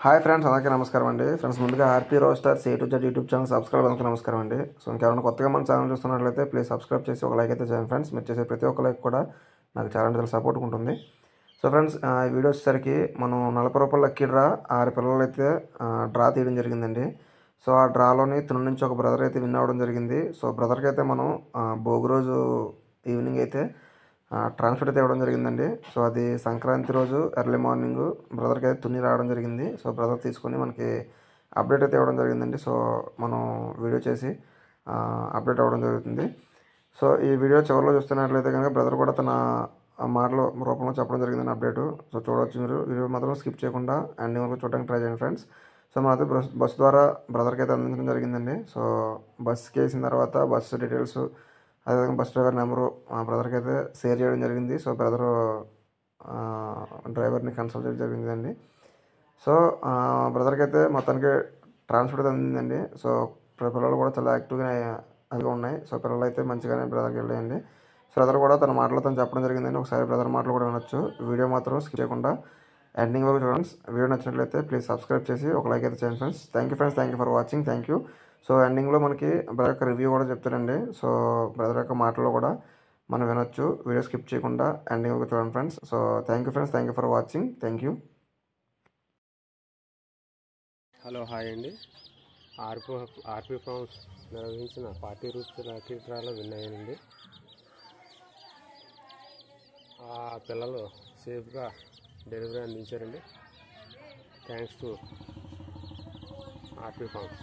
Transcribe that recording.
Hi friends, అందరికీ నమస్కారం అండి. ఫ్రెండ్స్, ముందుగా RP roasters A to Z YouTube channel subscribe అందరికీ నమస్కారం అండి. సో ఇంకెవరైనా కొత్తగా మన ఛానల్ చూస్తున్నట్లయితే ప్లీజ్ సబ్స్క్రైబ్ చేసి ఒక లైక్ అయితే చేయండి ఫ్రెండ్స్. మీరు చేసే ప్రతి ఒక్క లైక్ కూడా నాకు చాలా సపోర్ట్గా ఉంటుంది. సో ఫ్రెండ్స్, ఈ వీడియో వచ్చేసరికి మనం రూ. 40 లక్కీ డ్రా 6 పిల్లలు అయితే డ్రా తీయడం జరిగిందండి. సో ఆ డ్రాలోని తుని నుంచి ఒక బ్రదర్ అయితే విన్ అవ్వడం జరిగింది. సో బ్రదర్కి అయితే మనం భోగి రోజు ఈవినింగ్ అయితే ట్రాన్స్ఫర్ అయితే ఇవ్వడం జరిగిందండి. సో అది సంక్రాంతి రోజు ఎర్లీ మార్నింగ్ బ్రదర్కి అయితే తుని రావడం జరిగింది. సో బ్రదర్ తీసుకొని మనకి అప్డేట్ అయితే ఇవ్వడం జరిగిందండి. సో మనం వీడియో చేసి అప్డేట్ అవ్వడం జరుగుతుంది. సో ఈ వీడియో చివరిలో చూస్తున్నట్లయితే కనుక బ్రదర్ కూడా తన మాటల రూపంలో చెప్పడం జరిగిందని అప్డేటు. సో చూడవచ్చు, మీరు వీడియో మాత్రం స్కిప్ చేయకుండా ఎండింగ్ వరకు చూడడానికి ట్రై చేయండి ఫ్రెండ్స్. సో మనైతే బస్సు ద్వారా బ్రదర్కి అయితే అందించడం జరిగిందండి. సో బస్కి వేసిన తర్వాత బస్సు డీటెయిల్స్, అదేవిధంగా బస్ డ్రైవర్ నెంబరు మా బ్రదర్కి అయితే షేర్ చేయడం జరిగింది. సో బ్రదరు డ్రైవర్ని కన్సల్ట్ చేయడం జరిగిందండి. సో బ్రదర్కి అయితే మొత్తానికి ట్రాన్స్పోర్ట్ అయితే అందిందండి. సో పిల్లలు కూడా చాలా యాక్టివ్గా అదిగా ఉన్నాయి. సో పిల్లలు అయితే మంచిగానే బ్రదర్కి వెళ్ళాయండి. సో బ్రదర్ కూడా తన మాటలు తను చెప్పడం జరిగిందండి. ఒకసారి బ్రదర్ మాటలు కూడా వినొచ్చు. వీడియో మాత్రం స్కిప్ చేయకుండా ఎండింగ్ వరకు చూడండి. వీడియో నచ్చినట్లయితే ప్లీజ్ సబ్స్క్రైబ్ చేసి ఒక లైక్ అయితే చేయండి friends. Thank you for watching. Thank you. So ఎండింగ్లో మనకి బ్రదర్ యొక్క రివ్యూ కూడా చెప్తారండి. సో బ్రదర్ యొక్క మాటలు కూడా మనం వినొచ్చు. వీడియో స్కిప్ చేయకుండా ఎండింగ్ వరకు చూడండి friends. So thank you for watching. Thank you. Hello, hi అండి. ఆర్పీ ఫార్మ్స్ నిర్వహించిన 40 రూపీస్ లక్కీ డ్రాలో విన్ అయ్యానండి. ఆ పిల్లలు సేఫ్గా డెలివరీ అందించారండి. Thanks to RP forms.